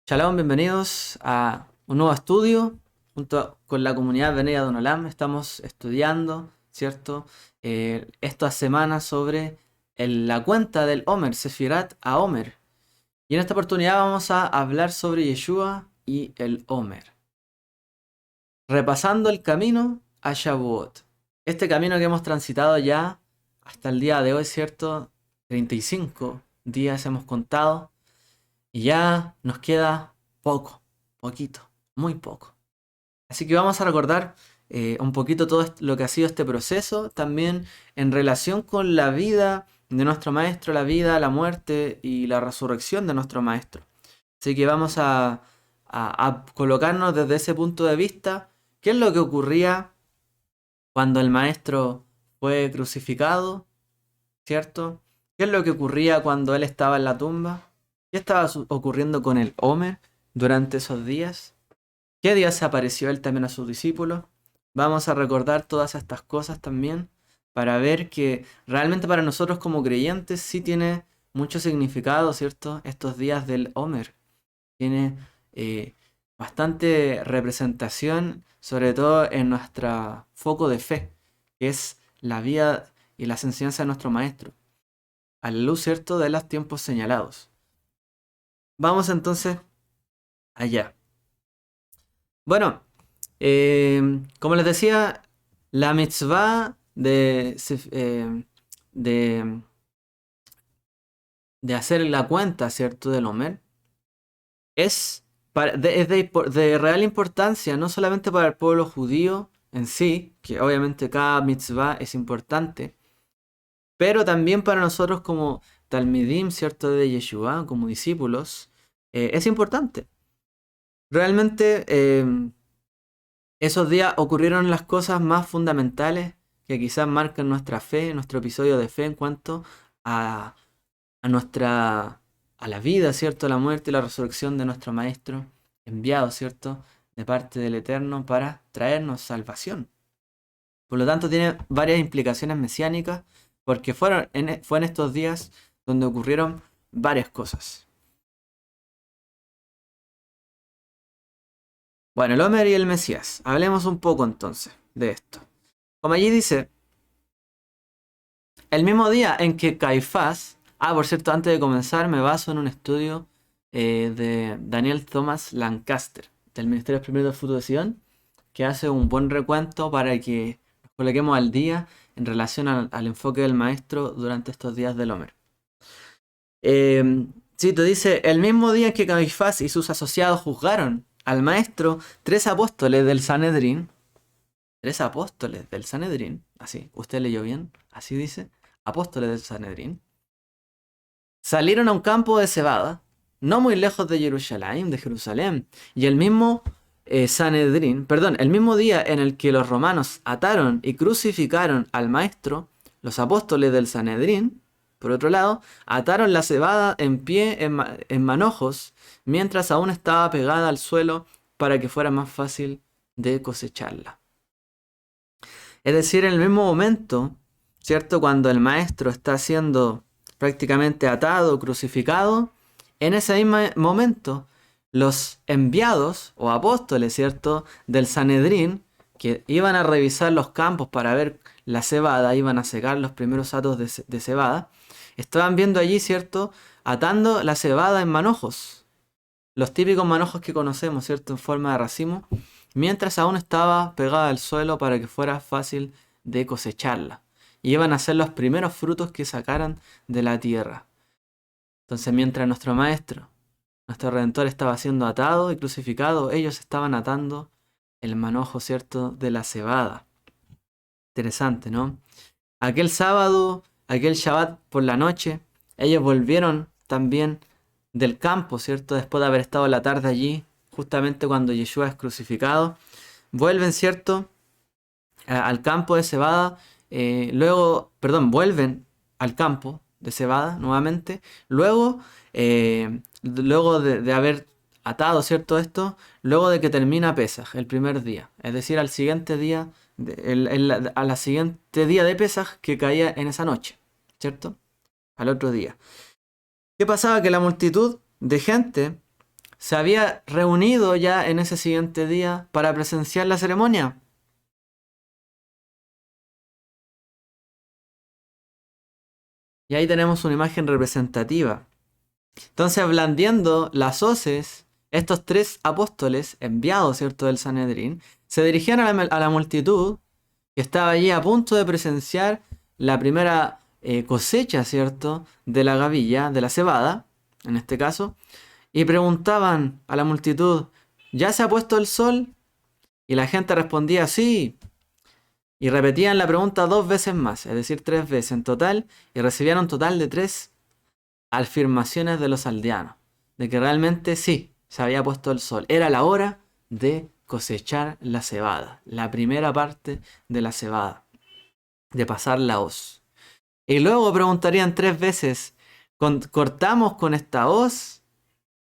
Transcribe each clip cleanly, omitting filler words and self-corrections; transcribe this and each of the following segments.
Shalom, bienvenidos a un nuevo estudio junto con la comunidad Venida Donolam. Estamos estudiando, ¿cierto? Estas semanas sobre la cuenta del Omer, Sefirat a Omer. Y en esta oportunidad vamos a hablar sobre Yeshua y el Omer. Repasando el camino a Shavuot. Este camino que hemos transitado ya hasta el día de hoy, ¿cierto? 35 días hemos contado. Y ya nos queda poco, poquito, muy poco. Así que vamos a recordar un poquito todo lo que ha sido este proceso, también en relación con la vida de nuestro Maestro, la vida, la muerte y la resurrección de nuestro Maestro. Así que vamos a colocarnos desde ese punto de vista, qué es lo que ocurría cuando el Maestro fue crucificado, ¿cierto? ¿Qué es lo que ocurría cuando él estaba en la tumba? ¿Qué estaba ocurriendo con el Homer durante esos días? ¿Qué día se apareció él también a sus discípulos? Vamos a recordar todas estas cosas también para ver que realmente para nosotros como creyentes sí tiene mucho significado, ¿cierto? Estos días del Homer. Tiene eh, bastante representación, sobre todo en nuestro foco de fe, que es la vida y las enseñanzas de nuestro Maestro a la luz, ¿cierto?, de los tiempos señalados. Vamos entonces allá. Bueno, como les decía, la mitzvah de, de hacer la cuenta, ¿cierto?, del Omer, es de real importancia, no solamente para el pueblo judío en sí, que obviamente cada mitzvah es importante, pero también para nosotros como Talmidim, ¿cierto?, de Yeshua, como discípulos, es importante. Realmente esos días ocurrieron las cosas más fundamentales que quizás marcan nuestra fe, nuestro episodio de fe en cuanto a, a la vida, ¿cierto?, la muerte y la resurrección de nuestro Maestro, enviado, ¿cierto?, de parte del Eterno para traernos salvación. Por lo tanto, tiene varias implicaciones mesiánicas porque fue en estos días donde ocurrieron varias cosas. Bueno, el Homer y el Mesías. Hablemos un poco entonces de esto. Como allí dice, el mismo día en que Caifás, por cierto, antes de comenzar me baso en un estudio de Daniel Thomas Lancaster, del Ministerio Primero del Futuro de Sion, que hace un buen recuento para que nos coloquemos al día en relación al enfoque del maestro durante estos días del Homer. Cito, dice, el mismo día en que Caifás y sus asociados juzgaron al maestro, tres apóstoles del Sanedrín, así, usted leyó bien, así dice, apóstoles del Sanedrín, salieron a un campo de cebada, no muy lejos de Jerusalén, y el mismo el mismo día en el que los romanos ataron y crucificaron al maestro, los apóstoles del Sanedrín, por otro lado, ataron la cebada en pie en manojos, mientras aún estaba pegada al suelo para que fuera más fácil de cosecharla. Es decir, en el mismo momento, ¿cierto? Cuando el maestro está siendo prácticamente atado, crucificado, en ese mismo momento, los enviados o apóstoles, ¿cierto? Del Sanedrín, que iban a revisar los campos para ver la cebada, iban a secar los primeros atos de cebada, estaban viendo allí, ¿cierto? Atando la cebada en manojos. Los típicos manojos que conocemos, ¿cierto? En forma de racimo, mientras aún estaba pegada al suelo para que fuera fácil de cosecharla. Y iban a ser los primeros frutos que sacaran de la tierra. Entonces, mientras nuestro Maestro, nuestro Redentor, estaba siendo atado y crucificado, ellos estaban atando el manojo, ¿cierto?, de la cebada. Interesante, ¿no? Aquel sábado, aquel Shabbat por la noche, ellos volvieron también del campo, ¿cierto? Después de haber estado la tarde allí, justamente cuando Yeshua es crucificado, vuelven, ¿cierto?, al campo de cebada, vuelven al campo de cebada nuevamente, luego de haber atado, ¿cierto?, esto, luego de que termina Pesaj, el primer día, es decir, al siguiente día, a la siguiente día de Pesaj que caía en esa noche, ¿cierto? Al otro día. ¿Qué pasaba? Que la multitud de gente se había reunido ya en ese siguiente día para presenciar la ceremonia. Y ahí tenemos una imagen representativa. Entonces, blandiendo las hoces, estos tres apóstoles enviados, ¿cierto?, del Sanedrín, se dirigían a la multitud que estaba allí a punto de presenciar la primera cosecha, ¿cierto?, de la gavilla, de la cebada, en este caso, y preguntaban a la multitud, ¿ya se ha puesto el sol? Y la gente respondía, sí. Y repetían la pregunta 2 veces más, es decir, 3 veces en total, y recibían un total de 3 afirmaciones de los aldeanos, de que realmente sí, se había puesto el sol. Era la hora de cosechar la cebada, la primera parte de la cebada, de pasar la hoz. Y luego preguntarían 3 veces, ¿cortamos con esta hoz?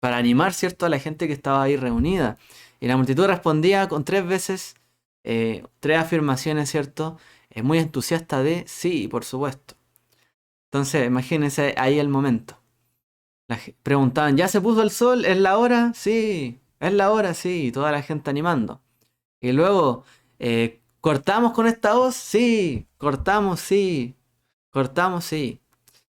Para animar, ¿cierto?, a la gente que estaba ahí reunida. Y la multitud respondía con 3 veces, 3 afirmaciones, ¿cierto? Muy entusiasta de sí, por supuesto. Entonces, imagínense ahí el momento. Preguntaban, ¿ya se puso el sol? ¿Es la hora? Sí, es la hora, sí. Y toda la gente animando. Y luego, ¿cortamos con esta hoz? Sí, cortamos, sí. Cortamos, sí.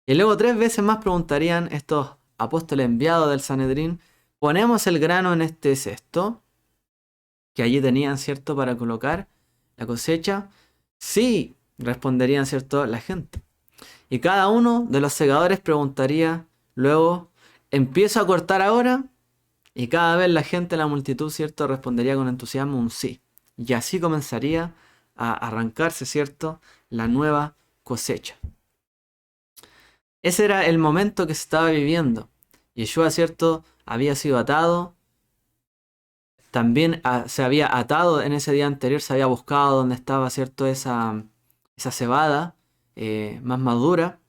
Y luego 3 veces más preguntarían estos apóstoles enviados del Sanedrín, ¿ponemos el grano en este cesto? Que allí tenían, ¿cierto?, para colocar la cosecha. Sí, responderían, ¿cierto?, la gente. Y cada uno de los segadores preguntaría luego, ¿empiezo a cortar ahora? Y cada vez la gente, la multitud, ¿cierto?, respondería con entusiasmo un sí. Y así comenzaría a arrancarse, ¿cierto?, la nueva cosecha. Ese era el momento que se estaba viviendo. Yeshua, ¿cierto?, había sido atado. También se había atado en ese día anterior, se había buscado dónde estaba, ¿cierto?, esa cebada más madura.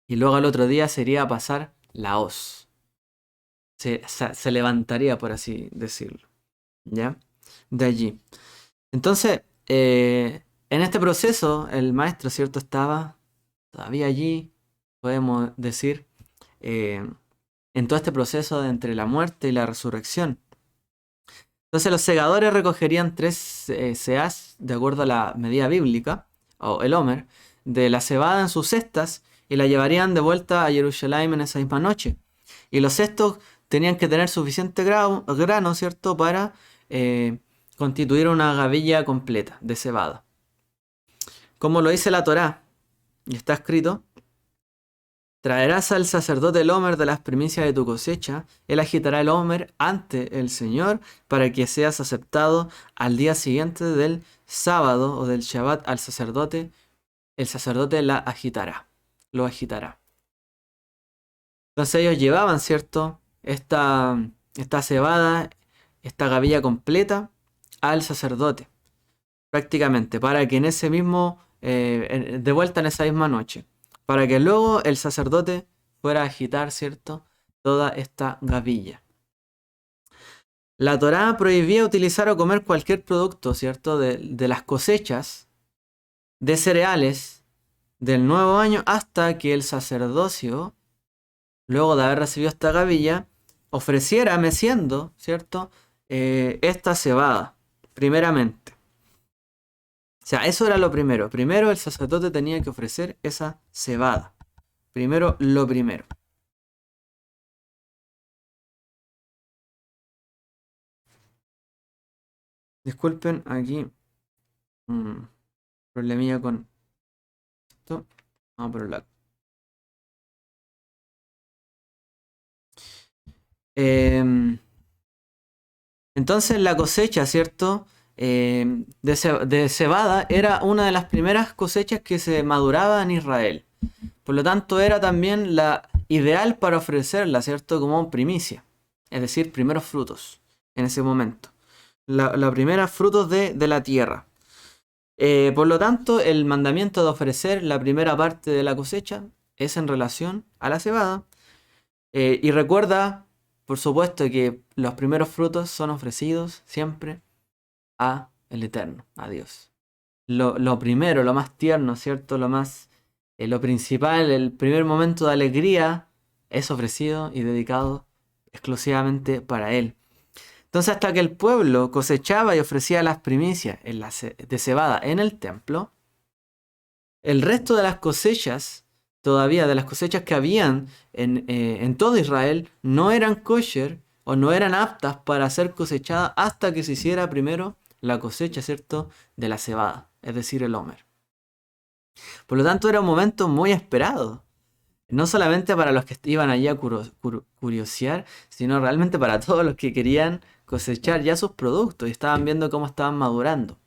Y luego al otro día sería a pasar la hoz. Se levantaría, por así decirlo. ¿Ya? De allí. Entonces, en este proceso, el maestro, ¿cierto?, estaba todavía allí, podemos decir, en todo este proceso de entre la muerte y la resurrección. Entonces los segadores recogerían 3 seas, de acuerdo a la medida bíblica, o el Homer, de la cebada en sus cestas y la llevarían de vuelta a Jerusalén en esa misma noche. Y los cestos tenían que tener suficiente grano, ¿cierto?, para constituir una gavilla completa de cebada. Como lo dice la Torá, y está escrito, traerás al sacerdote el homer de las primicias de tu cosecha, él agitará el homer ante el Señor para que seas aceptado al día siguiente del sábado o del Shabbat al sacerdote, el sacerdote lo agitará. Entonces ellos llevaban, ¿cierto?, esta cebada, esta gavilla completa al sacerdote, prácticamente, para que en ese mismo, de vuelta en esa misma noche, para que luego el sacerdote fuera a agitar, ¿cierto?, toda esta gavilla. La Torá prohibía utilizar o comer cualquier producto, ¿cierto?, de las cosechas de cereales del nuevo año hasta que el sacerdocio, luego de haber recibido esta gavilla, ofreciera meciendo, ¿cierto?, esta cebada, primeramente. O sea, eso era lo primero. Primero el sacerdote tenía que ofrecer esa cebada. Primero lo primero. Disculpen, aquí problemilla con esto. Vamos por el lado. Entonces la cosecha, ¿cierto?, de cebada era una de las primeras cosechas que se maduraba en Israel. Por lo tanto, era también la ideal para ofrecerla, ¿cierto?, como primicia. Es decir, primeros frutos en ese momento. La primera frutos de la tierra. Por lo tanto, el mandamiento de ofrecer la primera parte de la cosecha es en relación a la cebada. Y recuerda, por supuesto, que los primeros frutos son ofrecidos siempre a el Eterno, a Dios. Lo primero, lo más tierno, ¿cierto? Lo principal, el primer momento de alegría es ofrecido y dedicado exclusivamente para él. Entonces, hasta que el pueblo cosechaba y ofrecía las primicias de cebada en el templo, el resto de las cosechas, todavía de las cosechas que habían en todo Israel, no eran kosher o no eran aptas para ser cosechadas hasta que se hiciera primero la cosecha, ¿cierto?, de la cebada, es decir, el homer. Por lo tanto, era un momento muy esperado. No solamente para los que iban allí a curiosear, sino realmente para todos los que querían cosechar ya sus productos y estaban viendo cómo estaban madurando.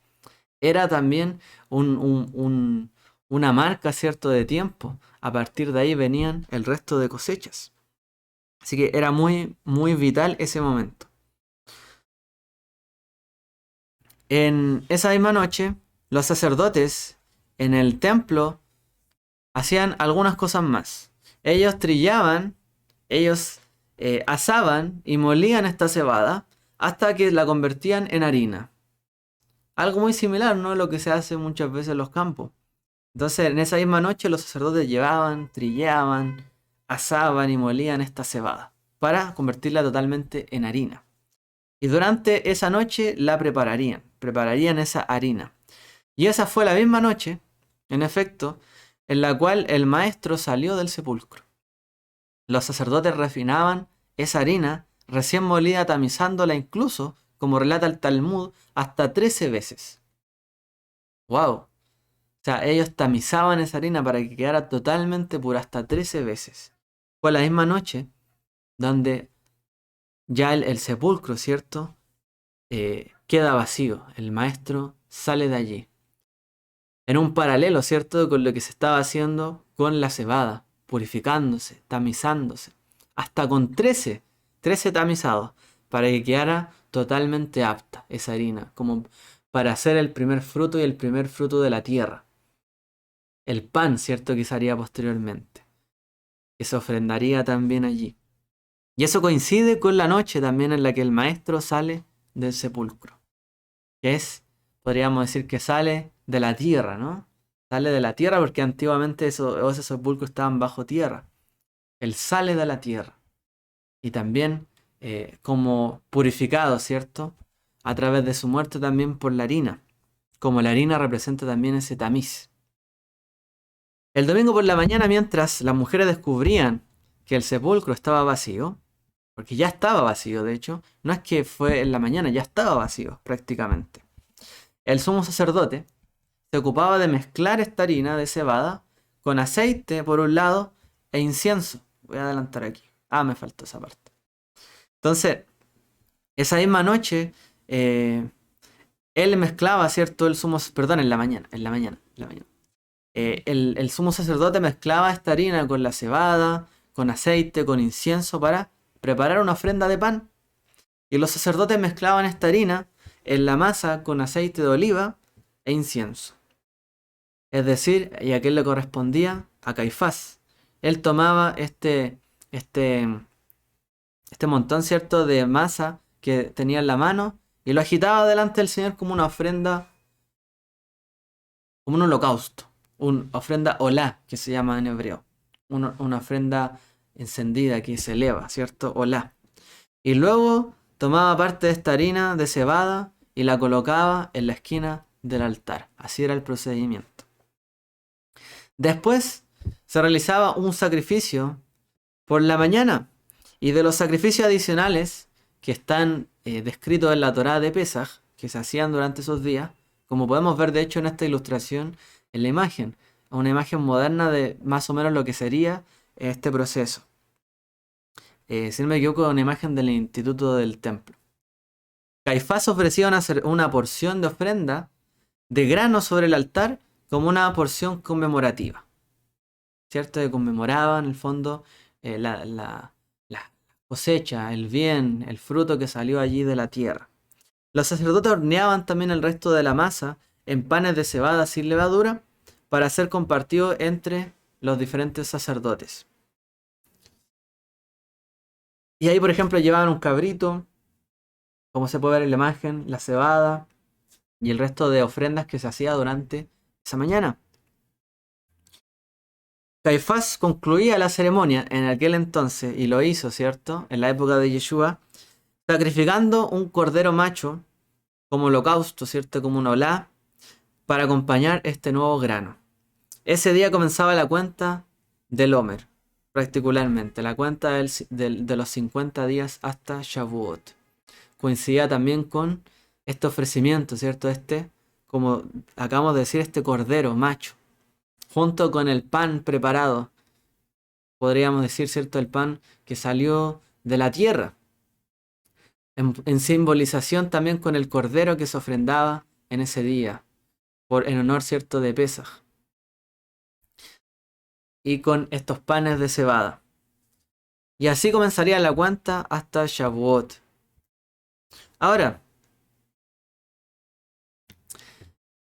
Era también una marca, ¿cierto?, de tiempo. A partir de ahí venían el resto de cosechas. Así que era muy, muy vital ese momento. En esa misma noche, los sacerdotes en el templo hacían algunas cosas más. Ellos trillaban, ellos asaban y molían esta cebada hasta que la convertían en harina. Algo muy similar, ¿no?, a lo que se hace muchas veces en los campos. Entonces, en esa misma noche los sacerdotes llevaban, trillaban, asaban y molían esta cebada para convertirla totalmente en harina. Y durante esa noche la prepararían esa harina. Y esa fue la misma noche, en efecto, en la cual el maestro salió del sepulcro. Los sacerdotes refinaban esa harina recién molida, tamizándola incluso, como relata el Talmud, hasta 13 veces. ¡Wow! O sea, ellos tamizaban esa harina para que quedara totalmente pura hasta 13 veces. Fue la misma noche donde ya el sepulcro, ¿cierto?, queda vacío. El maestro sale de allí. En un paralelo, ¿cierto?, con lo que se estaba haciendo con la cebada, purificándose, tamizándose, hasta con 13 tamizados, para que quedara totalmente apta esa harina, como para hacer el primer fruto y el primer fruto de la tierra. El pan, ¿cierto?, que se haría posteriormente, que se ofrendaría también allí. Y eso coincide con la noche también en la que el maestro sale del sepulcro, que es, podríamos decir que sale de la tierra, ¿no? Sale de la tierra porque antiguamente esos sepulcros estaban bajo tierra. Él sale de la tierra y también como purificado, ¿cierto?, a través de su muerte también por la harina, como la harina representa también ese tamiz. El domingo por la mañana, mientras las mujeres descubrían que el sepulcro estaba vacío, porque ya estaba vacío, de hecho, no es que fue en la mañana, ya estaba vacío prácticamente. El sumo sacerdote se ocupaba de mezclar esta harina de cebada con aceite por un lado e incienso. Voy a adelantar aquí. Me faltó esa parte. Entonces, esa misma noche, él mezclaba, ¿cierto? Perdón, en la mañana. El sumo sacerdote mezclaba esta harina con la cebada, con aceite, con incienso para preparar una ofrenda de pan. Y los sacerdotes mezclaban esta harina en la masa con aceite de oliva e incienso. Es decir, y a quién le correspondía, a Caifás. Él tomaba este montón, ¿cierto?, de masa que tenía en la mano y lo agitaba delante del Señor como una ofrenda, como un holocausto. Una ofrenda olá, que se llama en hebreo. Una ofrenda encendida que se eleva, ¿cierto? Olá. Y luego tomaba parte de esta harina de cebada y la colocaba en la esquina del altar. Así era el procedimiento. Después se realizaba un sacrificio por la mañana. Y de los sacrificios adicionales que están descritos en la Torá de Pesaj, que se hacían durante esos días, como podemos ver de hecho en esta ilustración, en la imagen, una imagen moderna de más o menos lo que sería este proceso. Si no me equivoco, una imagen del Instituto del Templo. Caifás ofrecía una porción de ofrenda de grano sobre el altar como una porción conmemorativa, ¿cierto? Que conmemoraba en el fondo la cosecha, el bien, el fruto que salió allí de la tierra. Los sacerdotes horneaban también el resto de la masa en panes de cebada sin levadura para ser compartido entre los diferentes sacerdotes. Y ahí, por ejemplo, llevaban un cabrito, como se puede ver en la imagen, la cebada y el resto de ofrendas que se hacía durante esa mañana. Caifás concluía la ceremonia en aquel entonces, y lo hizo, ¿cierto? En la época de Yeshua, sacrificando un cordero macho como holocausto, ¿cierto? Como una olá, para acompañar este nuevo grano. Ese día comenzaba la cuenta del Homer, particularmente, la cuenta de los 50 días hasta Shavuot. Coincidía también con este ofrecimiento, ¿cierto? Como acabamos de decir, este cordero macho, junto con el pan preparado, podríamos decir, ¿cierto? El pan que salió de la tierra, en simbolización también con el cordero que se ofrendaba en ese día, en honor, ¿cierto?, de Pesaj, y con estos panes de cebada. Y así comenzaría la cuenta hasta Shavuot. Ahora,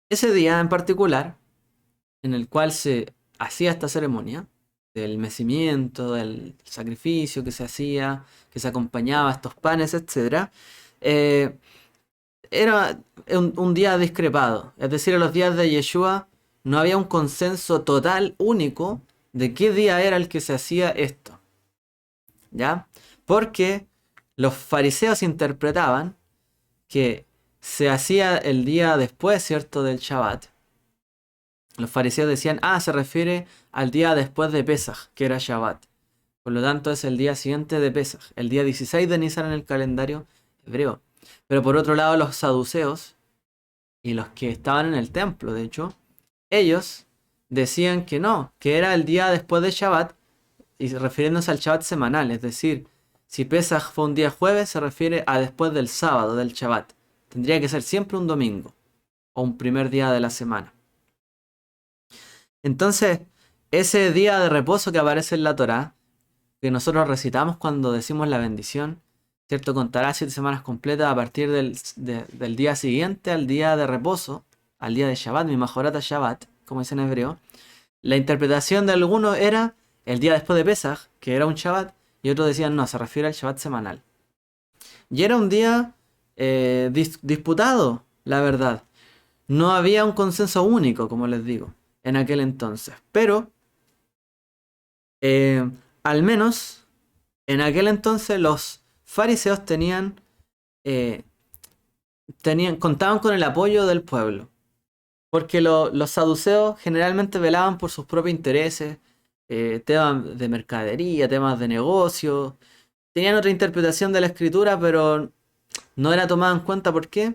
ese día en particular, en el cual se hacía esta ceremonia, del mecimiento, del sacrificio que se hacía, que se acompañaba a estos panes, etc., eh, era un día discrepado. Es decir, en los días de Yeshua no había un consenso total, único, de qué día era el que se hacía esto. ¿Ya? Porque los fariseos interpretaban que se hacía el día después, ¿cierto?, del Shabbat. Los fariseos decían, se refiere al día después de Pesaj, que era Shabbat. Por lo tanto, es el día siguiente de Pesaj, el día 16 de Nisan en el calendario hebreo. Pero por otro lado, los saduceos y los que estaban en el templo, de hecho, ellos decían que no, que era el día después de Shabbat, y refiriéndose al Shabbat semanal, es decir, si Pesaj fue un día jueves, se refiere a después del sábado, del Shabbat. Tendría que ser siempre un domingo, o un primer día de la semana. Entonces, ese día de reposo que aparece en la Torá, que nosotros recitamos cuando decimos la bendición, ¿cierto? Contará 7 semanas completas a partir del día siguiente al día de reposo, al día de Shabbat, mi Majorata Shabbat, como dice en hebreo. La interpretación de algunos era el día después de Pesaj, que era un Shabbat, y otros decían no, se refiere al Shabbat semanal. Y era un día disputado, la verdad. No había un consenso único, como les digo, en aquel entonces. Pero, al menos, en aquel entonces los fariseos eh, contaban con el apoyo del pueblo. Porque los saduceos generalmente velaban por sus propios intereses, temas de mercadería, temas de negocio. Tenían otra interpretación de la escritura, pero no era tomada en cuenta. ¿Por qué?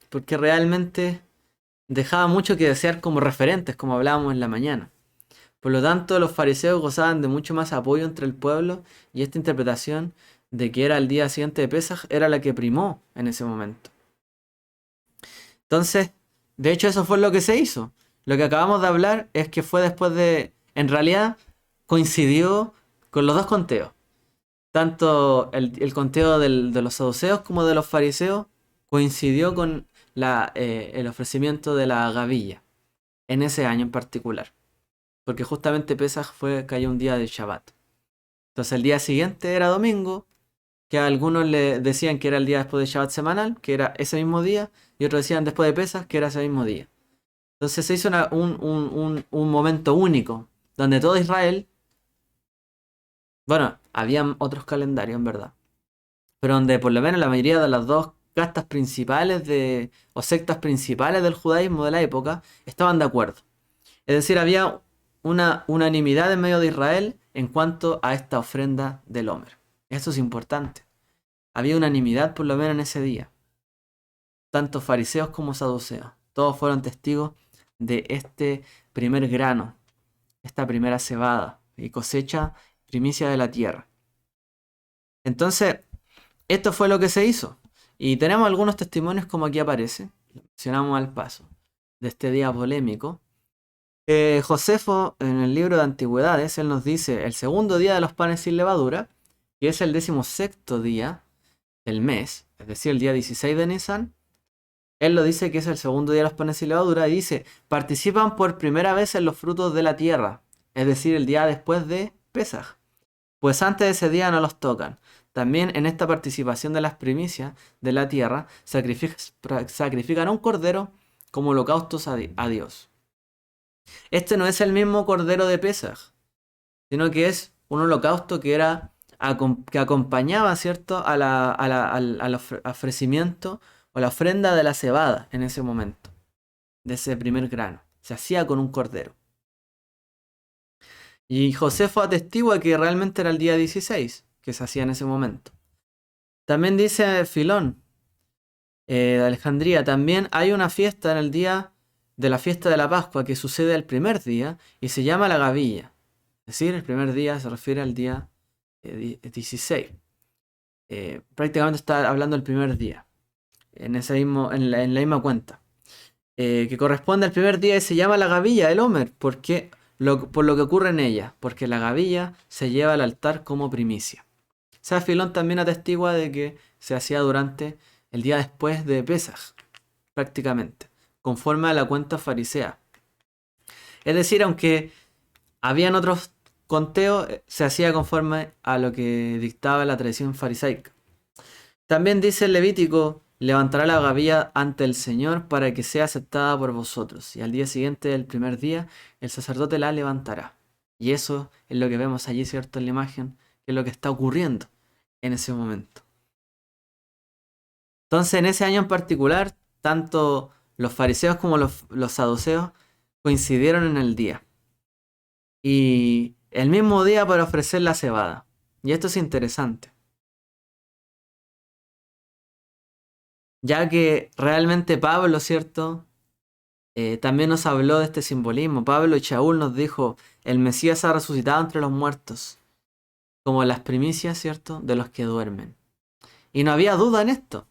Porque realmente dejaba mucho que desear como referentes, como hablábamos en la mañana. Por lo tanto, los fariseos gozaban de mucho más apoyo entre el pueblo, y esta interpretación de que era el día siguiente de Pesaj era la que primó en ese momento. Entonces, de hecho, eso fue lo que se hizo. Lo que acabamos de hablar es que fue después de... En realidad, coincidió con los dos conteos. Tanto el conteo de los saduceos como de los fariseos coincidió con el ofrecimiento de la gavilla en ese año en particular. Porque justamente Pesaj cayó un día de Shabbat. Entonces el día siguiente era domingo, que a algunos le decían que era el día después de Shabbat semanal, que era ese mismo día, y otros decían después de Pesaj, que era ese mismo día. Entonces se hizo un momento único, donde todo Israel, bueno, habían otros calendarios en verdad, pero donde por lo menos la mayoría de las dos castas principales o sectas principales del judaísmo de la época estaban de acuerdo. Es decir, había una unanimidad en medio de Israel en cuanto a esta ofrenda del Homer. Esto es importante. Había unanimidad por lo menos en ese día. Tanto fariseos como saduceos. Todos fueron testigos de este primer grano, esta primera cebada y cosecha, primicia de la tierra. Entonces, esto fue lo que se hizo. Y tenemos algunos testimonios como aquí aparece. Lo mencionamos al paso. De este día polémico. Josefo, en el libro de Antigüedades, él nos dice el segundo día de los panes sin levadura, que es el 16º día del mes, es decir, el día 16 de Nisan. Él lo dice que es el segundo día de los panes sin levadura y dice, participan por primera vez en los frutos de la tierra, es decir, el día después de Pesaj, pues antes de ese día no los tocan. También en esta participación de las primicias de la tierra sacrifican a un cordero como holocaustos a Dios. Este no es el mismo cordero de Pesaj, sino que es un holocausto que era que acompañaba, ¿cierto?, al ofrecimiento o la ofrenda de la cebada en ese momento, de ese primer grano. Se hacía con un cordero. Y Josefo atestigua que realmente era el día 16 que se hacía en ese momento. También dice Filón, de Alejandría, también hay una fiesta en el día de la fiesta de la Pascua que sucede el primer día y se llama la gavilla. Es decir, el primer día se refiere al día 16. Prácticamente está hablando del primer día, en la misma cuenta. Que corresponde al primer día y se llama la gavilla, el Homer, por lo que ocurre en ella, porque la gavilla se lleva al altar como primicia. Sea Filón también atestigua de que se hacía durante el día después de Pesaj, prácticamente, conforme a la cuenta farisea. Es decir, aunque habían otros conteos, se hacía conforme a lo que dictaba la tradición farisaica. También dice el Levítico: levantará la gavilla ante el Señor para que sea aceptada por vosotros. Y al día siguiente del primer día, el sacerdote la levantará. Y eso es lo que vemos allí, ¿cierto?, en la imagen, que es lo que está ocurriendo en ese momento. Entonces, en ese año en particular, tanto los fariseos como los saduceos coincidieron en el día. Y el mismo día para ofrecer la cebada. Y esto es interesante, ya que realmente Pablo, ¿cierto?, también nos habló de este simbolismo. Pablo y Shaul nos dijo: el Mesías ha resucitado entre los muertos, como las primicias, ¿cierto?, de los que duermen. Y no había duda en esto,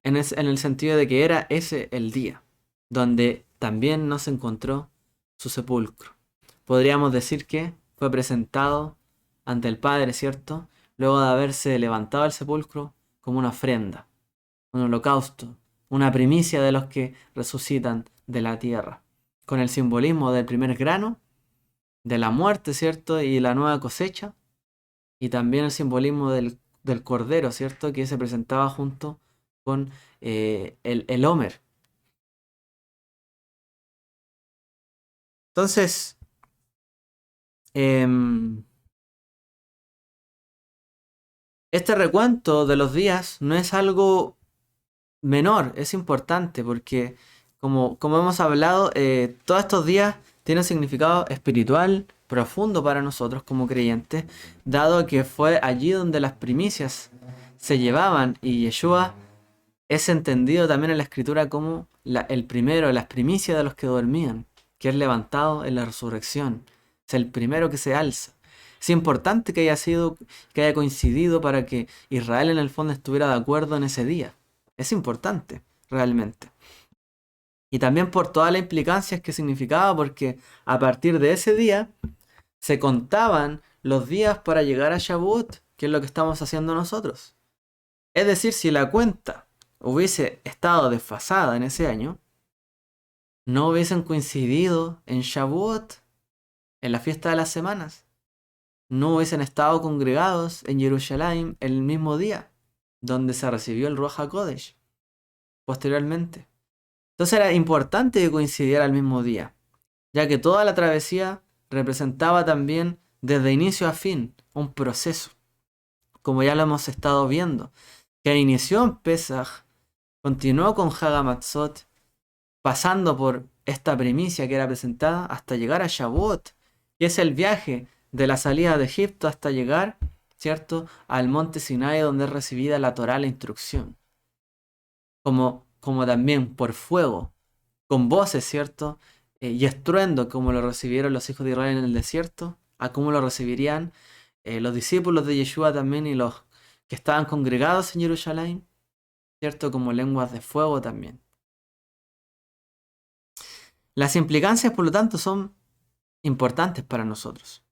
en el sentido de que era ese el día, donde también nos encontró su sepulcro. Podríamos decir que fue presentado ante el Padre, ¿cierto?, luego de haberse levantado el sepulcro como una ofrenda, un holocausto, una primicia de los que resucitan de la tierra, con el simbolismo del primer grano, de la muerte, ¿cierto?, y la nueva cosecha, y también el simbolismo del cordero, ¿cierto?, que se presentaba junto con el Homer. Entonces, este recuento de los días no es algo menor, es importante porque, como hemos hablado, todos estos días tienen un significado espiritual profundo para nosotros como creyentes, dado que fue allí donde las primicias se llevaban, y Yeshua es entendido también en la escritura como el primero, las primicias de los que dormían, que es levantado en la resurrección, es el primero que se alza. Es importante que haya coincidido para que Israel en el fondo estuviera de acuerdo en ese día. Es importante, realmente. Y también por todas las implicancias que significaba, porque a partir de ese día se contaban los días para llegar a Shavuot, que es lo que estamos haciendo nosotros. Es decir, si la cuenta hubiese estado desfasada en ese año, no hubiesen coincidido en Shavuot, en la fiesta de las semanas. No hubiesen estado congregados en Jerusalén el mismo día, donde se recibió el Ruach HaKodesh, posteriormente. Entonces era importante que coincidiera el mismo día, ya que toda la travesía representaba también, desde inicio a fin, un proceso, como ya lo hemos estado viendo, que inició en Pesaj, continuó con Hag HaMatzot, pasando por esta primicia que era presentada hasta llegar a Shavuot, que es el viaje de la salida de Egipto hasta llegar, ¿cierto?, al monte Sinai, donde es recibida la Torá, la instrucción. Como también por fuego, con voces, ¿cierto?, y estruendo, como lo recibieron los hijos de Israel en el desierto, a cómo lo recibirían los discípulos de Yeshua también, y los que estaban congregados en Jerusalén, ¿cierto?, como lenguas de fuego también. Las implicancias, por lo tanto, son importantes para nosotros.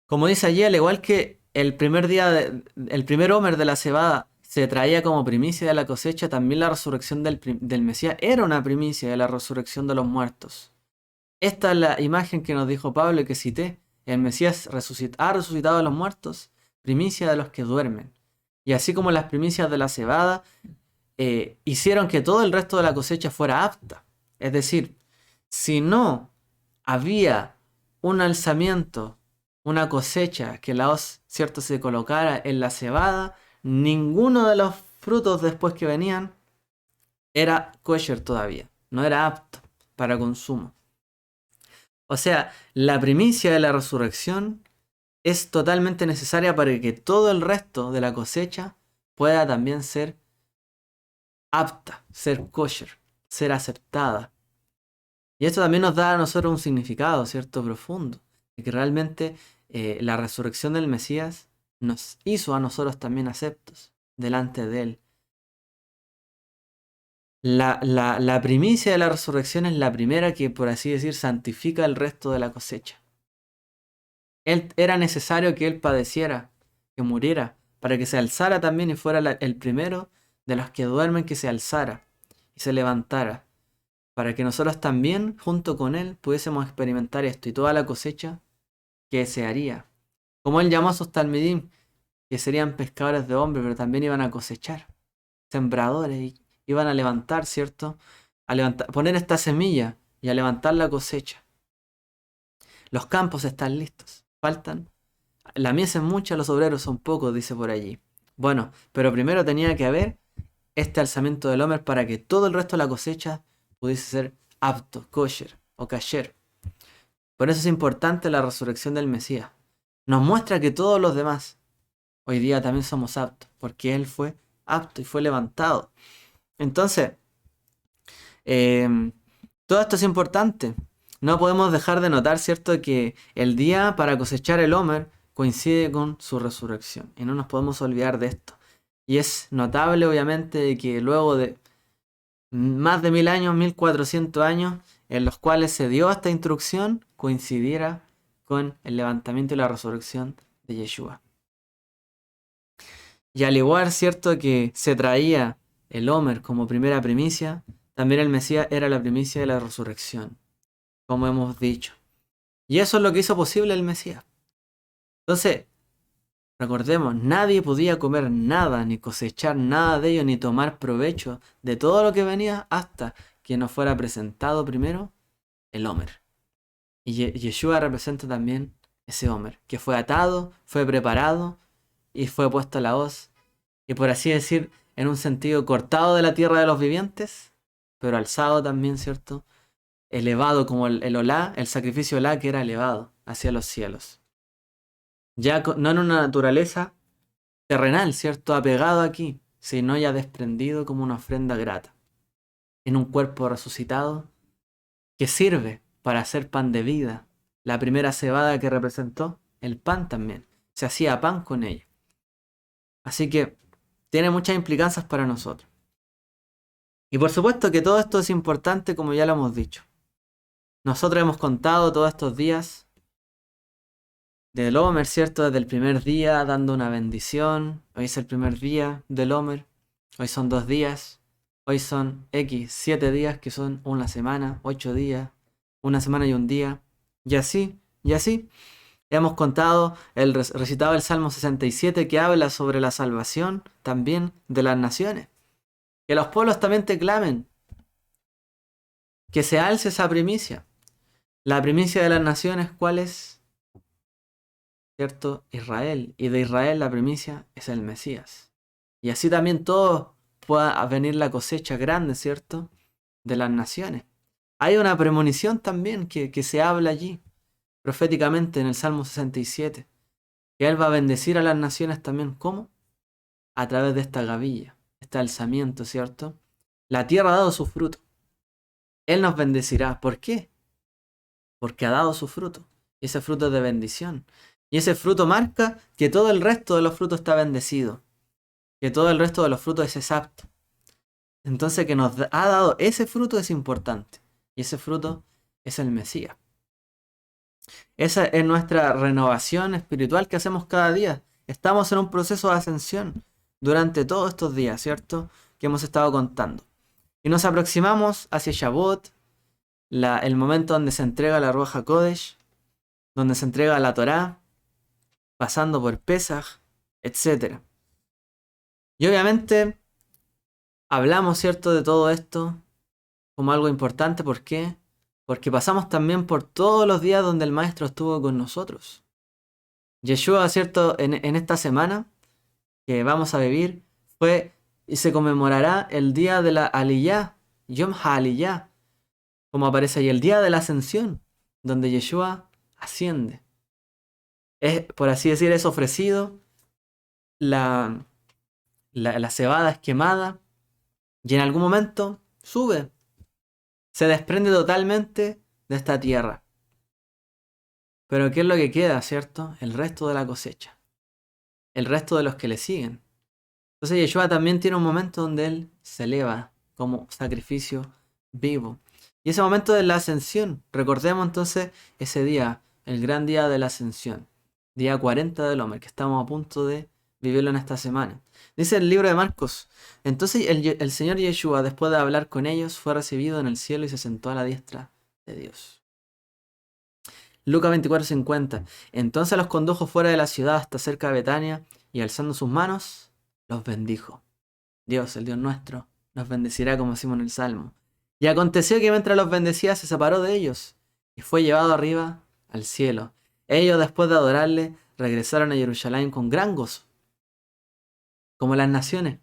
Como dice allí, al igual que el primer el primer Homer de la cebada se traía como primicia de la cosecha, también la resurrección del Mesías era una primicia de la resurrección de los muertos. Esta es la imagen que nos dijo Pablo y que cité. El Mesías ha resucitado de los muertos, primicia de los que duermen. Y así como las primicias de la cebada hicieron que todo el resto de la cosecha fuera apta. Es decir, si no había un alzamiento, una cosecha que la hoz, ¿cierto?, se colocara en la cebada, ninguno de los frutos después que venían era kosher todavía, no era apto para consumo. O sea, la primicia de la resurrección es totalmente necesaria para que todo el resto de la cosecha pueda también ser apta, ser kosher, ser aceptada. Y esto también nos da a nosotros un significado, ¿cierto?, profundo, de que realmente la resurrección del Mesías nos hizo a nosotros también aceptos delante de Él. La primicia de la resurrección es la primera que, por así decir, santifica el resto de la cosecha. Era necesario que Él padeciera, que muriera, para que se alzara también y fuera el primero de los que duermen, que se alzara y se levantara, para que nosotros también, junto con Él, pudiésemos experimentar esto y toda la cosecha que se haría. Como Él llamó a sus talmidim, que serían pescadores de hombres, pero también iban a cosechar, sembradores, y iban a levantar, ¿cierto? A levantar, poner esta semilla y a levantar la cosecha. Los campos están listos, faltan. La mies es mucha, los obreros son pocos, dice por allí. Bueno, pero primero tenía que haber este alzamiento del Homer para que todo el resto de la cosecha pudiese ser apto, kosher o kasher. Por eso es importante la resurrección del Mesías. Nos muestra que todos los demás hoy día también somos aptos, porque Él fue apto y fue levantado. Entonces, todo esto es importante. No podemos dejar de notar, ¿cierto?, que el día para cosechar el Homer coincide con su resurrección. Y no nos podemos olvidar de esto. Y es notable, obviamente, de que luego de más de 1000 años, 1400 años, en los cuales se dio esta instrucción, coincidiera con el levantamiento y la resurrección de Yeshua. Y al igual, ¿cierto?, que se traía el Homer como primera primicia, también el Mesías era la primicia de la resurrección, como hemos dicho. Y eso es lo que hizo posible el Mesías. Entonces, recordemos, nadie podía comer nada, ni cosechar nada de ello, ni tomar provecho de todo lo que venía hasta que nos fuera presentado primero el Homer. Y Yeshua representa también ese Homer, que fue atado, fue preparado y fue puesto a la hoz. Y por así decir, en un sentido cortado de la tierra de los vivientes, pero alzado también, ¿cierto? Elevado como el olá, el sacrificio olá, que era elevado hacia los cielos. Ya no en una naturaleza terrenal, ¿cierto?, apegado aquí, sino ya desprendido como una ofrenda grata, en un cuerpo resucitado que sirve para hacer pan de vida. La primera cebada que representó, el pan también, se hacía pan con ella. Así que tiene muchas implicancias para nosotros. Y por supuesto que todo esto es importante, como ya lo hemos dicho. Nosotros hemos contado todos estos días del Homer, ¿cierto? Desde el primer día, dando una bendición. Hoy es el primer día del Homer. Hoy son 2 días. Hoy son 7 días, que son una semana, 8 días, una semana y un día. Y así, y así. Hemos contado recitado el Salmo 67, que habla sobre la salvación también de las naciones. Que los pueblos también te clamen. Que se alce esa primicia. La primicia de las naciones, ¿cuál es? ¿Cierto? Israel. Y de Israel la primicia es el Mesías. Y así también todo pueda venir la cosecha grande, ¿cierto?, de las naciones. Hay una premonición también que se habla allí, proféticamente en el Salmo 67, que Él va a bendecir a las naciones también. ¿Cómo? A través de esta gavilla, este alzamiento, ¿cierto? La tierra ha dado su fruto. Él nos bendecirá. ¿Por qué? Porque ha dado su fruto. Y ese fruto es de bendición. Y ese fruto marca que todo el resto de los frutos está bendecido. Que todo el resto de los frutos es apto. Entonces, que nos ha dado ese fruto es importante. Y ese fruto es el Mesías. Esa es nuestra renovación espiritual que hacemos cada día. Estamos en un proceso de ascensión durante todos estos días, ¿cierto?, que hemos estado contando. Y nos aproximamos hacia Shavuot, el momento donde se entrega la Ruach HaKodesh, donde se entrega la Torá, pasando por Pesaj, etc. Y obviamente hablamos, ¿cierto?, de todo esto como algo importante. ¿Por qué? Porque pasamos también por todos los días donde el Maestro estuvo con nosotros. Yeshua, ¿cierto? En esta semana que vamos a vivir, fue y se conmemorará el día de la Aliyah, Yom HaAliyah, como aparece ahí, el día de la ascensión, donde Yeshua asciende. Es, por así decir, es ofrecido, la, la cebada es quemada y en algún momento sube, se desprende totalmente de esta tierra. Pero ¿qué es lo que queda, cierto? El resto de la cosecha, el resto de los que le siguen. Entonces Yeshua también tiene un momento donde él se eleva como sacrificio vivo. Y ese momento de la ascensión, recordemos entonces ese día, el gran día de la ascensión, día 40 del Omer, que estamos a punto de vivirlo en esta semana. Dice el libro de Marcos, entonces el Señor Yeshua, después de hablar con ellos, fue recibido en el cielo y se sentó a la diestra de Dios. Lucas 24:50, entonces los condujo fuera de la ciudad hasta cerca de Betania y alzando sus manos, los bendijo. Dios, el Dios nuestro, nos bendecirá como decimos en el Salmo. Y aconteció que mientras los bendecía se separó de ellos y fue llevado arriba al cielo. Ellos, después de adorarle, regresaron a Jerusalén con gran gozo, como las naciones,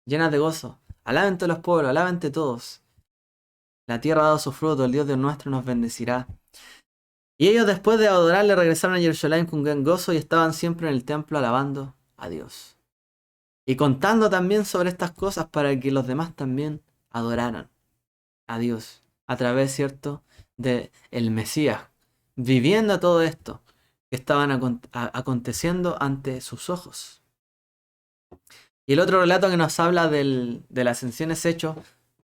llenas de gozo. Alaben todos los pueblos, alaben todos. La tierra ha dado su fruto, el Dios nuestro nos bendecirá. Y ellos, después de adorarle, regresaron a Jerusalén con gran gozo y estaban siempre en el templo alabando a Dios. Y contando también sobre estas cosas para que los demás también adoraran a Dios a través, ¿cierto?, de el Mesías, viviendo todo esto que estaban aconteciendo ante sus ojos. Y el otro relato que nos habla de la ascensión es Hechos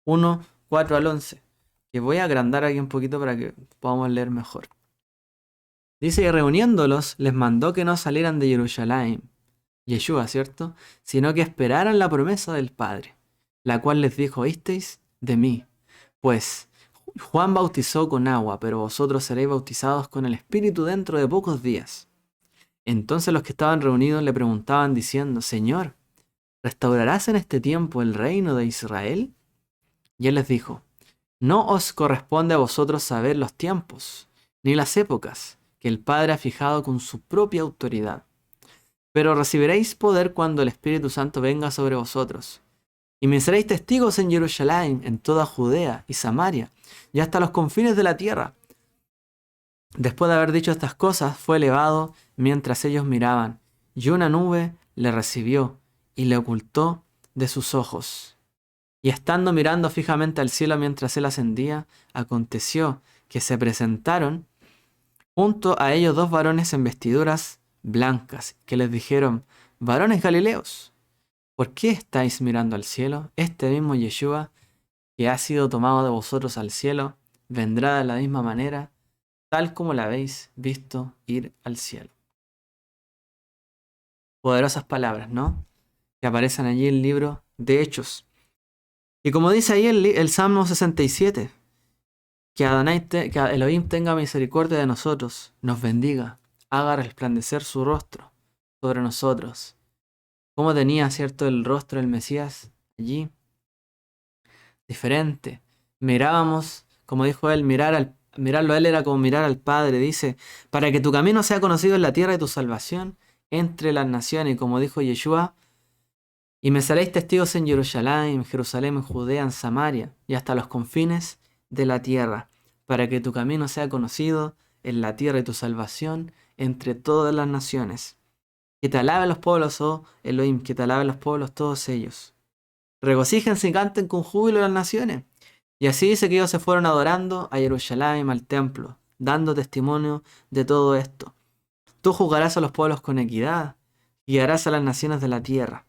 1, 4 al 11, que voy a agrandar aquí un poquito para que podamos leer mejor. Dice que reuniéndolos les mandó que no salieran de Jerusalén, Yeshua, ¿cierto?, sino que esperaran la promesa del Padre, la cual les dijo, ¿oísteis de mí? Pues Juan bautizó con agua, pero vosotros seréis bautizados con el Espíritu dentro de pocos días. Entonces los que estaban reunidos le preguntaban diciendo, Señor, ¿restaurarás en este tiempo el reino de Israel? Y él les dijo, no os corresponde a vosotros saber los tiempos, ni las épocas, que el Padre ha fijado con su propia autoridad. Pero recibiréis poder cuando el Espíritu Santo venga sobre vosotros. Y me seréis testigos en Jerusalén, en toda Judea y Samaria, y hasta los confines de la tierra. Después de haber dicho estas cosas, fue elevado mientras ellos miraban, y una nube le recibió y le ocultó de sus ojos. Y estando mirando fijamente al cielo mientras él ascendía, aconteció que se presentaron junto a ellos dos varones en vestiduras blancas, que les dijeron, varones galileos, ¿por qué estáis mirando al cielo? Este mismo Yeshua, que ha sido tomado de vosotros al cielo, vendrá de la misma manera, tal como la habéis visto ir al cielo. Poderosas palabras, ¿no?, que aparecen allí en el libro de Hechos. Y como dice ahí el Salmo 67, que Elohim tenga misericordia de nosotros, nos bendiga, haga resplandecer su rostro sobre nosotros. ¿Cómo tenía, cierto, el rostro del Mesías allí? Diferente. Mirábamos, como dijo él, mirarlo a él era como mirar al Padre. Dice, para que tu camino sea conocido en la tierra y tu salvación entre las naciones. Y como dijo Yeshua, y me seréis testigos en Jerusalén, en Judea, en Samaria y hasta los confines de la tierra, para que tu camino sea conocido en la tierra y tu salvación entre todas las naciones. Que te alaben los pueblos, oh Elohim, que te alaben los pueblos todos ellos. Regocíjense y canten con júbilo las naciones. Y así dice que ellos se fueron adorando a Jerusalén, al templo, dando testimonio de todo esto. Tú juzgarás a los pueblos con equidad, y guiarás a las naciones de la tierra.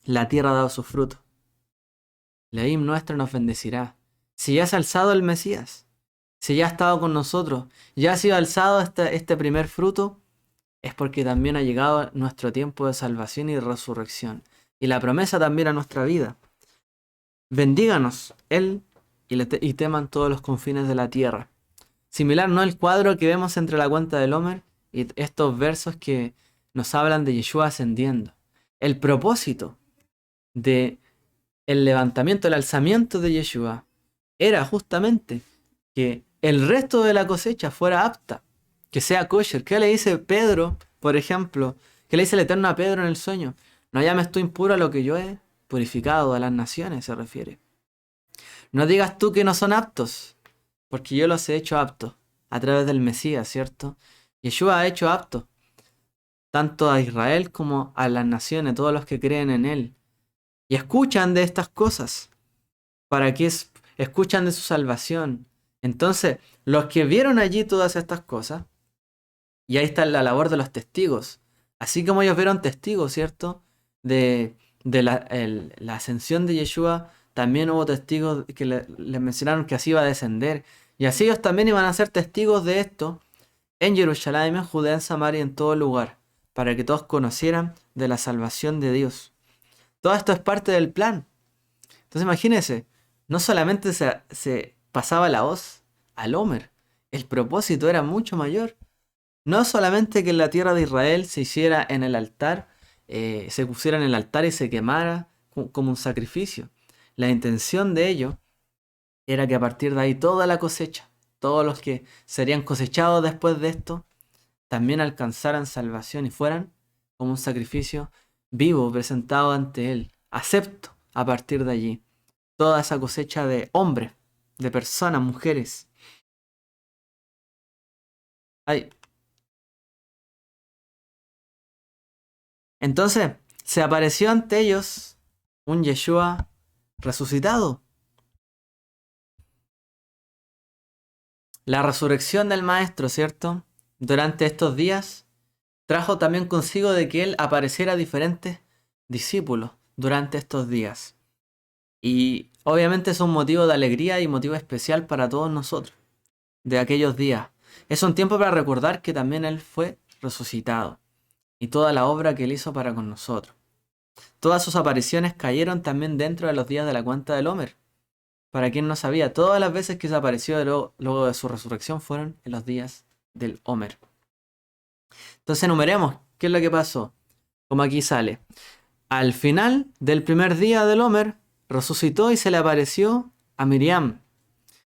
La tierra ha dado su fruto. Elohim nuestro nos bendecirá. Si ya se ha alzado el Mesías, si ya ha estado con nosotros, ya ha sido alzado este primer fruto, es porque también ha llegado nuestro tiempo de salvación y de resurrección. Y la promesa también a nuestra vida. Bendíganos Él y teman todos los confines de la tierra. Similar, ¿no?, el cuadro que vemos entre la cuenta del Omer y estos versos que nos hablan de Yeshua ascendiendo. El propósito de el levantamiento, el alzamiento de Yeshua era justamente que el resto de la cosecha fuera apta, que sea kosher. ¿Qué le dice Pedro, por ejemplo? ¿Qué le dice el Eterno a Pedro en el sueño? No llames tú impuro a lo que yo he purificado a las naciones, se refiere. No digas tú que no son aptos, porque yo los he hecho aptos a través del Mesías, ¿cierto? Yeshua ha hecho aptos tanto a Israel como a las naciones, todos los que creen en él. Y escuchan de estas cosas, para que escuchan de su salvación. Entonces, los que vieron allí todas estas cosas, y ahí está la labor de los testigos, así como ellos vieron testigos, ¿cierto? De la ascensión de Yeshua, también hubo testigos que les mencionaron que así iba a descender. Y así ellos también iban a ser testigos de esto en Jerusalén, en Judea, en Samaria, en todo lugar, para que todos conocieran de la salvación de Dios. Todo esto es parte del plan. Entonces imagínense, no solamente se pasaba la hoz al Homer, el propósito era mucho mayor. No solamente que en la tierra de Israel se hiciera en el altar, se pusiera en el altar y se quemara como un sacrificio. La intención de ello era que a partir de ahí toda la cosecha, todos los que serían cosechados después de esto, también alcanzaran salvación y fueran como un sacrificio vivo presentado ante Él, acepto a partir de allí. Toda esa cosecha de hombres, de personas, mujeres. Ay. Entonces, se apareció ante ellos un Yeshua resucitado. La resurrección del Maestro, ¿cierto? Durante estos días trajo también consigo de que Él apareciera a diferentes discípulos durante estos días. Y obviamente es un motivo de alegría y motivo especial para todos nosotros de aquellos días. Es un tiempo para recordar que también Él fue resucitado y toda la obra que Él hizo para con nosotros. Todas sus apariciones cayeron también dentro de los días de la cuenta del Homer. Para quien no sabía, todas las veces que se apareció luego de su resurrección fueron en los días del Homer. Entonces enumeremos qué es lo que pasó. Como aquí sale. Al final del primer día del Homer, resucitó y se le apareció a Miriam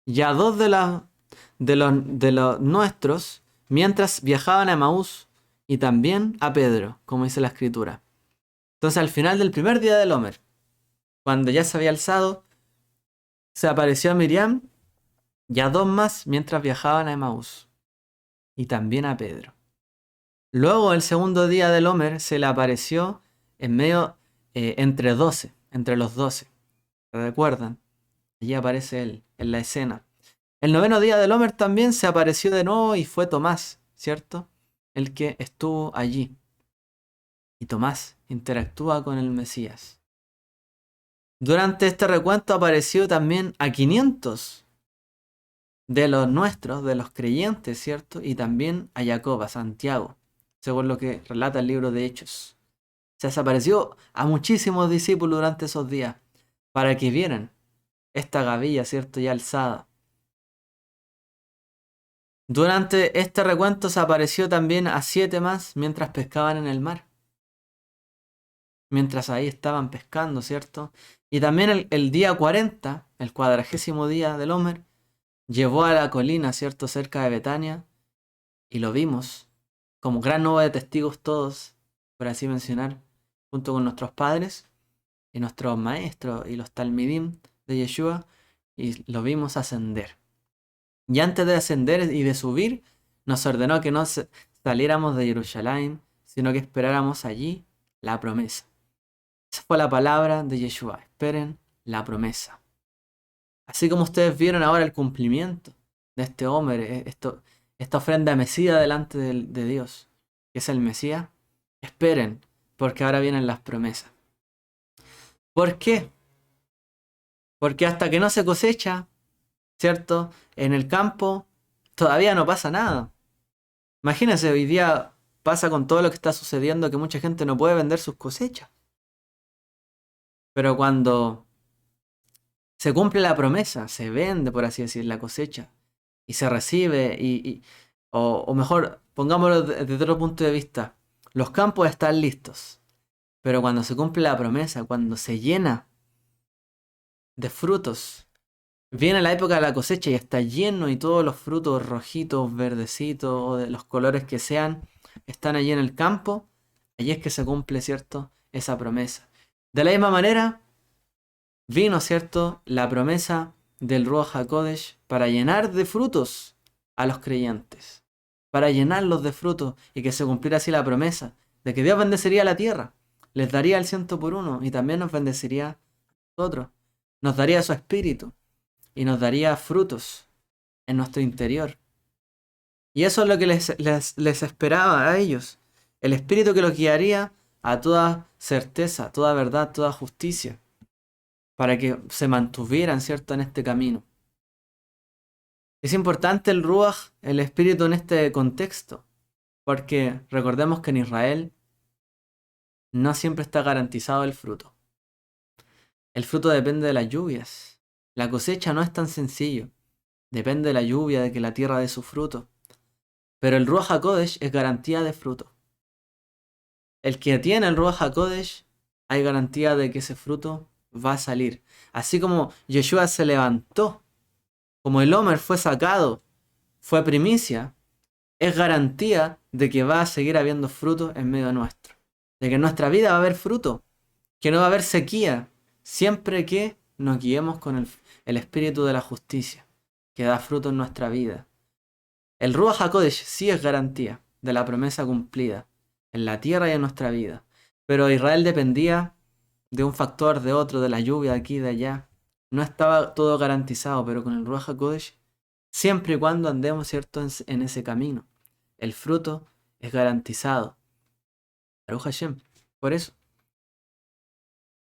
y a dos de los nuestros mientras viajaban a Emaús y también a Pedro, como dice la escritura. Entonces al final del primer día del Homer, cuando ya se había alzado, se apareció a Miriam y a dos más mientras viajaban a Emaús y también a Pedro. Luego el segundo día del Homer se le apareció en medio, entre 12, entre los 12. ¿Recuerdan? Allí aparece él en la escena. El noveno día del Homer también se apareció de nuevo y fue Tomás, ¿cierto? El que estuvo allí. Y Tomás interactúa con el Mesías. Durante este recuento apareció también a 500 de los nuestros, de los creyentes, ¿cierto? Y también a Jacob, a Santiago, según lo que relata el libro de Hechos. Se desapareció a muchísimos discípulos durante esos días para que vieran esta gavilla, ¿cierto? Ya alzada. Durante este recuento se apareció también a 7 más mientras pescaban en el mar. Mientras ahí estaban pescando, ¿cierto? Y también el día 40, el 40º día del Homer, llevó a la colina, ¿cierto? Cerca de Betania. Y lo vimos como gran nube de testigos todos, por así mencionar, junto con nuestros padres y nuestros maestros y los talmidim de Yeshua. Y lo vimos ascender. Y antes de ascender y de subir, nos ordenó que no saliéramos de Jerusalén, sino que esperáramos allí la promesa. Esa fue la palabra de Yeshua. Esperen la promesa. Así como ustedes vieron ahora el cumplimiento de este hombre, esta ofrenda mesía delante de Dios, que es el Mesías, esperen, porque ahora vienen las promesas. ¿Por qué? Porque hasta que no se cosecha, ¿cierto? En el campo todavía no pasa nada. Imagínense, hoy día pasa con todo lo que está sucediendo que mucha gente no puede vender sus cosechas. Pero cuando se cumple la promesa, se vende, por así decir, la cosecha, y se recibe, o mejor, pongámoslo desde otro punto de vista, los campos están listos, pero cuando se cumple la promesa, cuando se llena de frutos, Viene la época de la cosecha y está lleno y todos los frutos rojitos, verdecitos o de los colores que sean están allí en el campo. Allí es que se cumple, ¿cierto? Esa promesa. De la misma manera, vino, ¿cierto? La promesa del Ruach HaKodesh para llenar de frutos a los creyentes. Para llenarlos de frutos y que se cumpliera así la promesa de que Dios bendeciría la tierra. Les daría el 100 por 1 y también nos bendeciría a nosotros. Nos daría su espíritu y nos daría frutos en nuestro interior. Y eso es lo que les esperaba a ellos. El espíritu que los guiaría a toda certeza, toda verdad, toda justicia, para que se mantuvieran, ¿cierto?, en este camino. Es importante el Ruach, el espíritu en este contexto, porque recordemos que en Israel no siempre está garantizado el fruto. El fruto depende de las lluvias. La cosecha no es tan sencillo. Depende de la lluvia, de que la tierra dé su fruto. Pero el Ruach HaKodesh es garantía de fruto. El que tiene el Ruach HaKodesh, hay garantía de que ese fruto va a salir. Así como Yeshua se levantó, como el Homer fue sacado, fue primicia, es garantía de que va a seguir habiendo fruto en medio nuestro. De que en nuestra vida va a haber fruto, que no va a haber sequía, siempre que nos guiemos con el espíritu de la justicia, que da fruto en nuestra vida. El Ruach HaKodesh sí es garantía de la promesa cumplida en la tierra y en nuestra vida. Pero Israel dependía de un factor, de otro, de la lluvia de aquí y de allá. No estaba todo garantizado, pero con el Ruach HaKodesh, siempre y cuando andemos, ¿cierto?, en ese camino, el fruto es garantizado. Baruch Hashem. Por eso.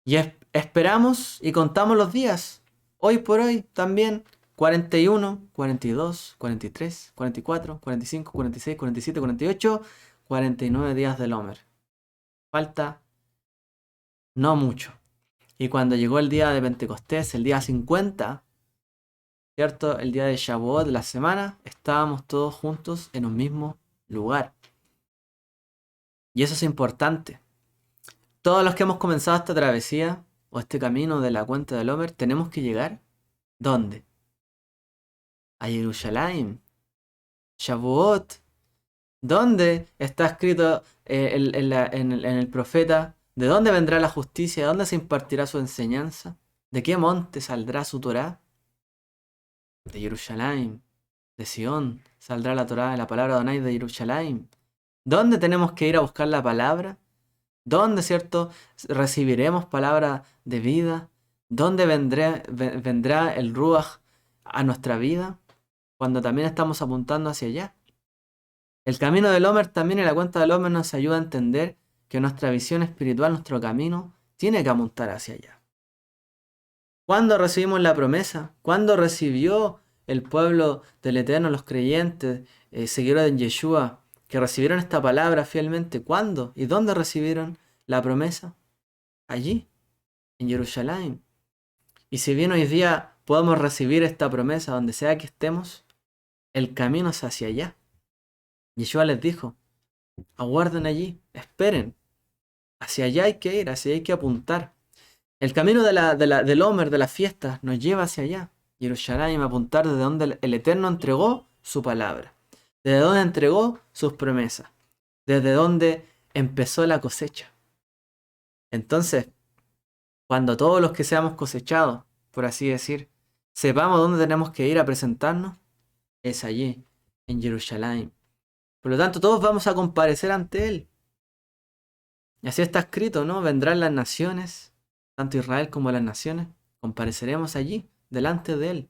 Y esperamos y contamos los días. Hoy por hoy también 41, 42, 43, 44, 45, 46, 47, 48, 49 días del Homer. Falta no mucho. Y cuando llegó el día de Pentecostés, el día 50, ¿cierto? El día de Shavuot de la semana, estábamos todos juntos en un mismo lugar. Y eso es importante. Todos los que hemos comenzado esta travesía o este camino de la cuenta del Homer, tenemos que llegar ¿dónde? A Jerusalén. Shavuot. ¿Dónde está escrito en el profeta? ¿De dónde vendrá la justicia? ¿De dónde se impartirá su enseñanza? ¿De qué monte saldrá su Torá? De Jerusalén, de Sion, saldrá la Torá, la palabra de Adonai de Jerusalén. ¿Dónde tenemos que ir a buscar la palabra? ¿Dónde, cierto, recibiremos palabra de vida? ¿Dónde vendrá el Ruach a nuestra vida? Cuando también estamos apuntando hacia allá. El camino del Homer también y la cuenta del Homer nos ayuda a entender que nuestra visión espiritual, nuestro camino, tiene que apuntar hacia allá. ¿Cuándo recibimos la promesa? ¿Cuándo recibió el pueblo del Eterno, los creyentes, seguidores de Yeshua, que recibieron esta palabra fielmente? ¿Cuándo? ¿Y dónde recibieron la promesa? Allí, en Jerusalén. Y si bien hoy día podemos recibir esta promesa donde sea que estemos, el camino es hacia allá. Yeshua les dijo, aguarden allí, esperen. Hacia allá hay que ir, hacia allá hay que apuntar. El camino del Homer, de las fiestas, nos lleva hacia allá. Jerusalén, apuntar desde donde el Eterno entregó su palabra. Desde donde entregó sus promesas. Desde donde empezó la cosecha. Entonces, cuando todos los que seamos cosechados, por así decir, sepamos dónde tenemos que ir a presentarnos, es allí, en Jerusalén. Por lo tanto, todos vamos a comparecer ante Él. Y así está escrito, ¿no? Vendrán las naciones, tanto Israel como las naciones, compareceremos allí, delante de Él.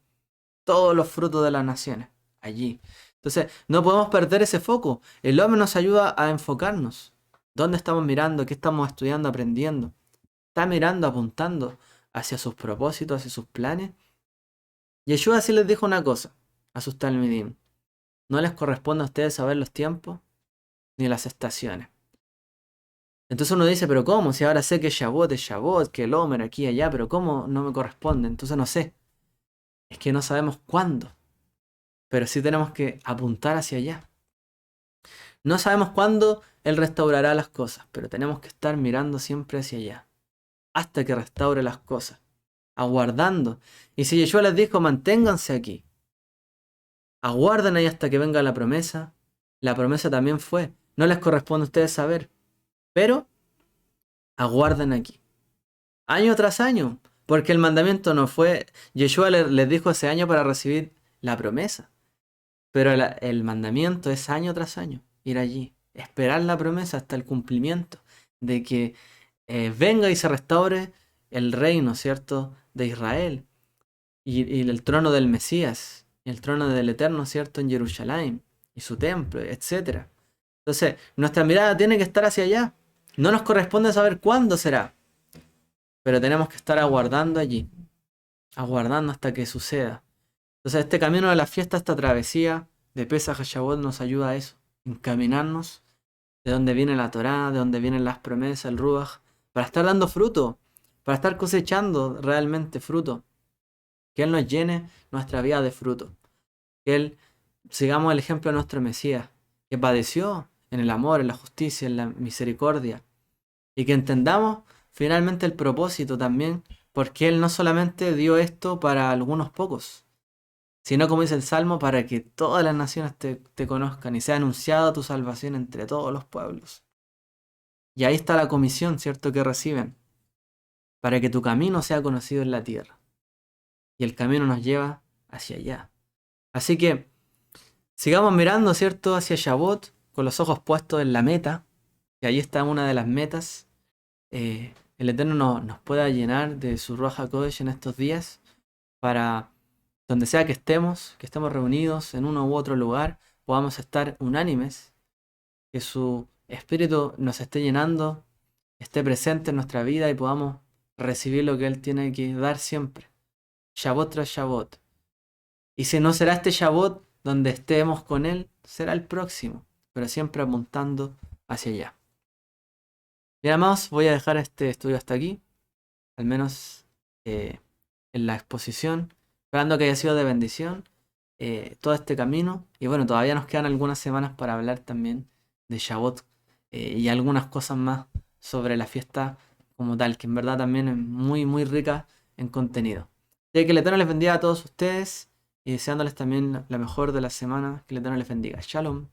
Todos los frutos de las naciones, allí. Entonces, no podemos perder ese foco. El hombre nos ayuda a enfocarnos. ¿Dónde estamos mirando? ¿Qué estamos estudiando, aprendiendo? ¿Está mirando, apuntando hacia sus propósitos, hacia sus planes? Yeshua sí les dijo una cosa a sus talmidim. No les corresponde a ustedes saber los tiempos ni las estaciones. Entonces uno dice, pero ¿cómo? Si ahora sé que Shavuot es Shavuot, que el Homer aquí y allá, pero ¿cómo no me corresponde? Entonces no sé. Es que no sabemos cuándo. Pero sí tenemos que apuntar hacia allá. No sabemos cuándo Él restaurará las cosas, pero tenemos que estar mirando siempre hacia allá. Hasta que restaure las cosas. aguardando. Y si Yeshua les dijo, manténganse aquí, aguarden ahí hasta que venga la promesa también fue, no les corresponde a ustedes saber, pero aguarden aquí. Año tras año, porque el mandamiento no fue, Yeshua les dijo ese año para recibir la promesa, pero el mandamiento es año tras año, ir allí, esperar la promesa hasta el cumplimiento de que venga y se restaure el reino, ¿cierto?, de Israel y el trono del Mesías, y el trono del Eterno, ¿cierto?, en Jerusalén, y su templo, etc. Entonces, nuestra mirada tiene que estar hacia allá. No nos corresponde saber cuándo será, pero tenemos que estar aguardando allí, aguardando hasta que suceda. Entonces, este camino de la fiesta, esta travesía de Pesaj a Shavuot nos ayuda a eso, encaminarnos de dónde viene la Torá, de dónde vienen las promesas, el Ruach, para estar dando fruto, para estar cosechando realmente fruto. Que Él nos llene nuestra vida de fruto. Que Él sigamos el ejemplo de nuestro Mesías, que padeció en el amor, en la justicia, en la misericordia. Y que entendamos finalmente el propósito también, porque Él no solamente dio esto para algunos pocos, sino como dice el Salmo, para que todas las naciones te conozcan y sea anunciada tu salvación entre todos los pueblos. Y ahí está la comisión, ¿cierto?, que reciben, para que tu camino sea conocido en la tierra. Y el camino nos lleva hacia allá. Así que sigamos mirando, ¿cierto?, hacia Shavuot, con los ojos puestos en la meta, que ahí está una de las metas. El Eterno nos pueda llenar de su Ruach HaKodesh en estos días, para donde sea que estemos reunidos en uno u otro lugar, podamos estar unánimes, que su Espíritu nos esté llenando, esté presente en nuestra vida y podamos recibir lo que Él tiene que dar siempre, Shavuot tras Shavuot. Y si no será este Shavuot donde estemos con Él, será el próximo, pero siempre apuntando hacia allá. Bien, amados, voy a dejar este estudio hasta aquí, al menos en la exposición, esperando que haya sido de bendición todo este camino. Y bueno, todavía nos quedan algunas semanas para hablar también de Shavuot y algunas cosas más sobre la fiesta como tal, que en verdad también es muy, muy rica en contenido. Así que el Eterno les bendiga a todos ustedes y deseándoles también la mejor de la semana. Que el Eterno les bendiga. Shalom.